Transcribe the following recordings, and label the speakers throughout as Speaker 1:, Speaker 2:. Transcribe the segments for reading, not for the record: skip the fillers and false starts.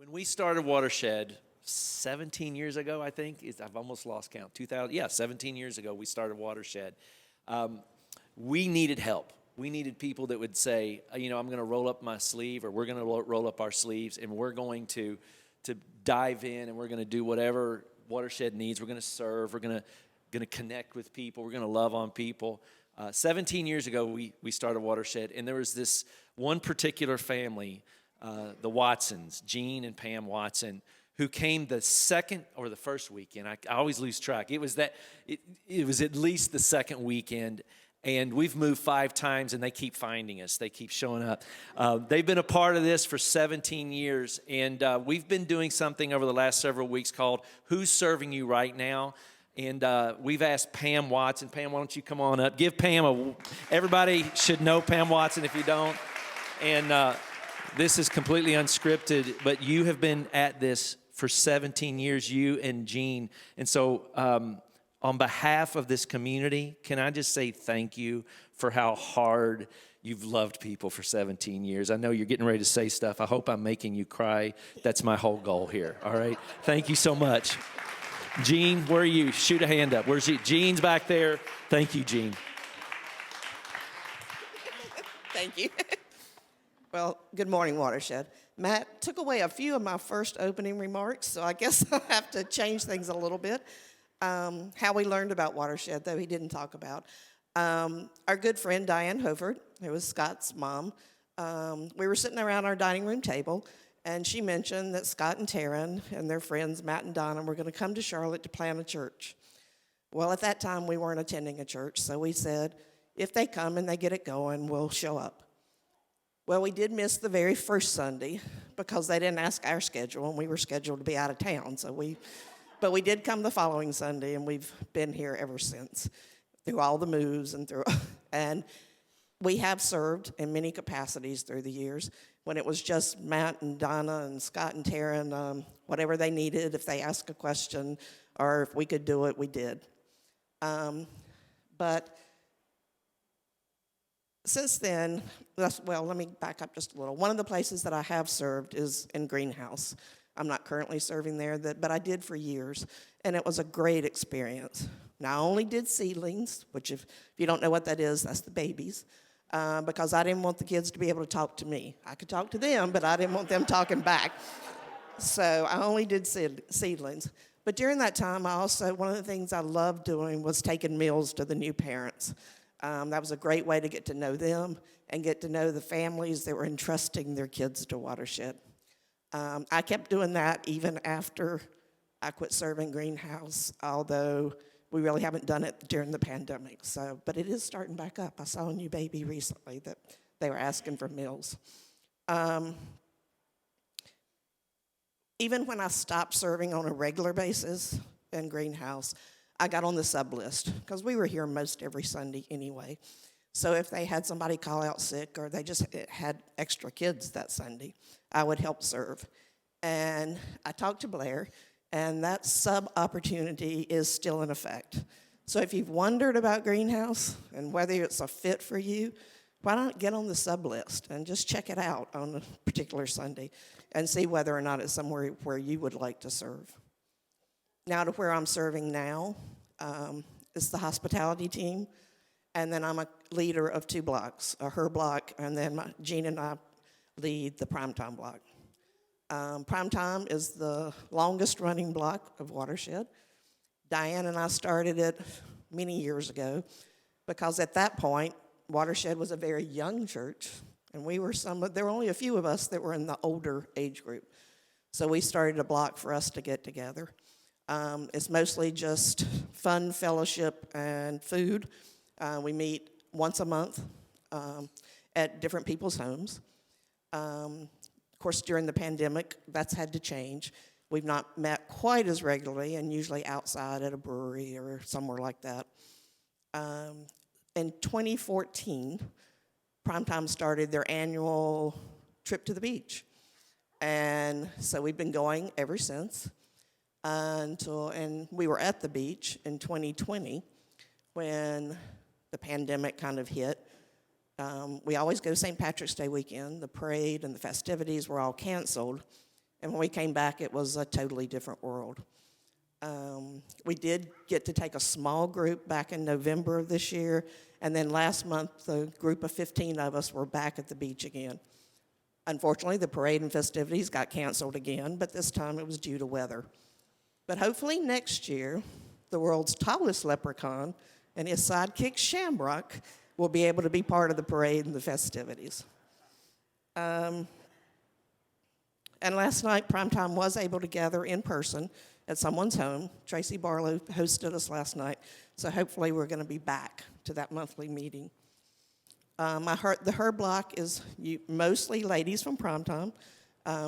Speaker 1: When we started Watershed 17 years ago, I think, I've almost lost count, 2000, 17 years ago we started Watershed. We needed help. We needed people that would say, I'm going to roll up my sleeve, or we're going to roll up our sleeves, and we're going to dive in, and we're going to do whatever Watershed needs. We're going to serve. We're going to connect with people. We're going to love on people. 17 years ago, we started Watershed, and there was this one particular family, the Watsons, Gene and Pam Watson, who came the second or the first weekend. I always lose track. It was at least the second weekend, and we've moved 5 times, and they keep finding us. They keep showing up. They've been a part of this for 17 years, and we've been doing something over the last several weeks called Who's Serving You Right Now? And we've asked Pam Watson. Pam, why don't you come on up? Give Pam everybody should know Pam Watson if you don't. And this is completely unscripted, but you have been at this for 17 years, you and Gene. And so on behalf of this community, can I just say thank you for how hard you've loved people for 17 years. I know you're getting ready to say stuff. I hope I'm making you cry. That's my whole goal here, all right? Thank you so much. Gene, where are you? Shoot a hand up. Where's he? Gene's back there. Thank you, Gene.
Speaker 2: Thank you. Well, good morning, Watershed. Matt took away a few of my first opening remarks, so I guess I'll have to change things a little bit. How we learned about Watershed, though he didn't talk about. Our good friend Diane Hovard, who was Scott's mom, we were sitting around our dining room table, and she mentioned that Scott and Taryn and their friends, Matt and Donna, were going to come to Charlotte to plant a church. Well, at that time, we weren't attending a church, so we said, if they come and they get it going, we'll show up. Well, we did miss the very first Sunday because they didn't ask our schedule, and we were scheduled to be out of town. But we did come the following Sunday, and we've been here ever since, through all the moves and we have served in many capacities through the years. When it was just Matt and Donna and Scott and Taryn, whatever they needed, if they asked a question or if we could do it, we did. But since then, let me back up just a little. One of the places that I have served is in Greenhouse. I'm not currently serving there, but I did for years, and it was a great experience. Now, I only did seedlings, which if you don't know what that is, that's the babies, because I didn't want the kids to be able to talk to me. I could talk to them, but I didn't want them talking back. So I only did seedlings. But during that time, one of the things I loved doing was taking meals to the new parents. That was a great way to get to know them and get to know the families that were entrusting their kids to Watershed. I kept doing that even after I quit serving Greenhouse, although we really haven't done it during the pandemic. But it is starting back up. I saw a new baby recently that they were asking for meals. Even when I stopped serving on a regular basis in Greenhouse, I got on the sub list because we were here most every Sunday anyway. So if they had somebody call out sick or they just had extra kids that Sunday, I would help serve. And I talked to Blair, and that sub opportunity is still in effect. So if you've wondered about Greenhouse and whether it's a fit for you, why not get on the sub list and just check it out on a particular Sunday and see whether or not it's somewhere where you would like to serve. Now to where I'm serving now, it's the hospitality team, and then I'm a leader of 2 blocks, her block, and then Gene and I lead the primetime block. Primetime is the longest running block of Watershed. Diane and I started it many years ago because at that point, Watershed was a very young church, and there were only a few of us that were in the older age group. So we started a block for us to get together. It's mostly just fun, fellowship, and food. We meet once a month at different people's homes. Of course, during the pandemic, that's had to change. We've not met quite as regularly and usually outside at a brewery or somewhere like that. In 2014, Primetime started their annual trip to the beach. And so we've been going ever since. And we were at the beach in 2020 when the pandemic kind of hit. We always go St. Patrick's Day weekend. The parade and the festivities were all canceled. And when we came back, it was a totally different world. We did get to take a small group back in November of this year, and then last month, a group of 15 of us were back at the beach again. Unfortunately, the parade and festivities got canceled again, but this time it was due to weather. But hopefully next year, the world's tallest leprechaun and his sidekick Shamrock will be able to be part of the parade and the festivities. And last night, Primetime was able to gather in person at someone's home. Tracy Barlow hosted us last night, so hopefully we're going to be back to that monthly meeting. The Her Block is mostly ladies from Primetime.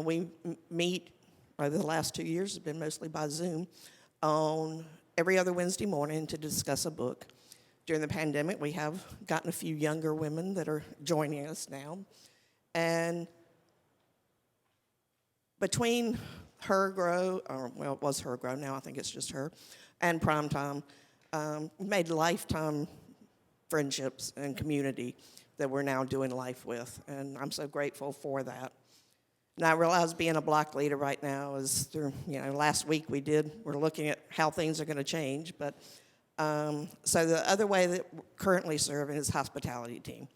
Speaker 2: We meet, over the last 2 years, it's been mostly by Zoom, on every other Wednesday morning to discuss a book. During the pandemic, we have gotten a few younger women that are joining us now. And between Her Grow, or well, it was Her Grow, now I think it's just Her, and Primetime, we made lifetime friendships and community that we're now doing life with, and I'm so grateful for that. Now, I realize being a block leader right now is through, last week we're looking at how things are going to change, but so the other way that we're currently serving is hospitality team.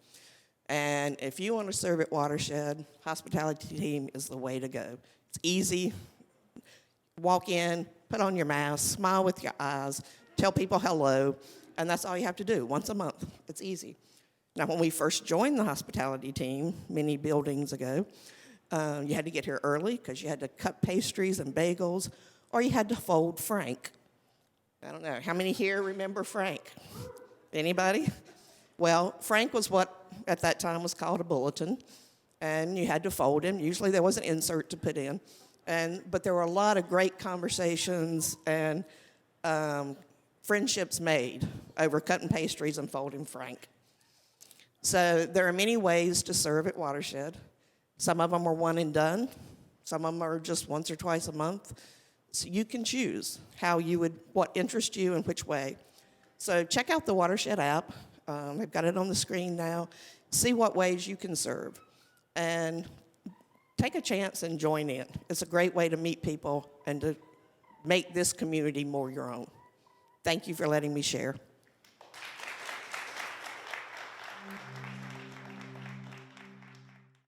Speaker 2: And if you want to serve at Watershed, hospitality team is the way to go. It's easy. Walk in, put on your mask, smile with your eyes, tell people hello, and that's all you have to do once a month. It's easy. Now, when we first joined the hospitality team many buildings ago, you had to get here early because you had to cut pastries and bagels, or you had to fold Frank. I don't know, how many here remember Frank? Anybody? Well, Frank was what at that time was called a bulletin, and you had to fold him. Usually there was an insert to put in, but there were a lot of great conversations and friendships made over cutting pastries and folding Frank. So there are many ways to serve at Watershed. Some of them are one and done. Some of them are just once or twice a month. So you can choose what interests you and which way. So check out the Watershed app. They've got it on the screen now. See what ways you can serve. And take a chance and join in. It's a great way to meet people and to make this community more your own. Thank you for letting me share.